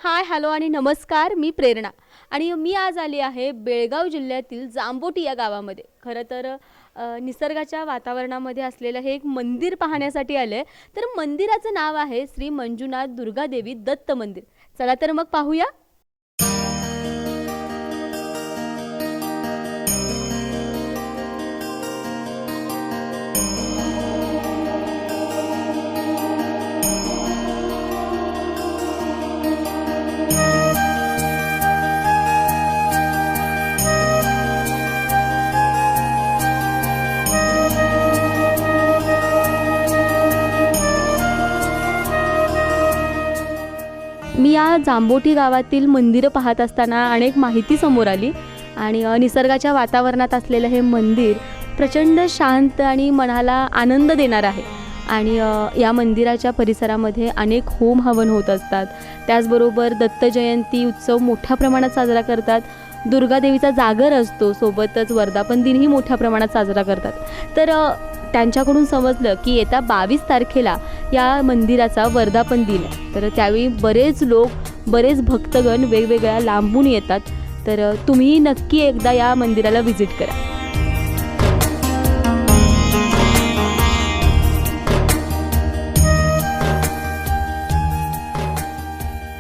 हाय, hello आणि नमस्कार. मी प्रेरणा आणि मी आज आली आहे बेळगाव जिल्ह्यातील जांबोटी या गावामध्ये. खरं तर निसर्गाच्या वातावरणामध्ये असलेलं हे एक मंदिर पाहण्यासाठी आले. तर मंदिराचं नाव आहे श्री मंजुनाथ दुर्गादेवी दत्त मंदिर. चला तर मग पाहूया. मी या जांबोटी गावातील मंदिरं पाहत असताना अनेक माहिती समोर आली आणि निसर्गाच्या वातावरणात असलेलं हे मंदिर प्रचंड शांत आणि मनाला आनंद देणार आहे. आणि या मंदिराच्या परिसरामध्ये अनेक होम हवन होत असतात. त्याचबरोबर दत्त जयंती उत्सव मोठ्या प्रमाणात साजरा करतात. दुर्गादेवीचा जागर असतो, सोबतच वर्धापन दिनही मोठ्या प्रमाणात साजरा करतात. तर त्यांच्याकडून समजलं की येत्या 22 तारखेला या मंदिराचा वर्धापन दिन आहे. तर त्यावेळी बरेच लोक, बरेच भक्तगण वेगवेगळ्या लांबून येतात. तर तुम्ही नक्की एकदा या मंदिराला व्हिजिट करा.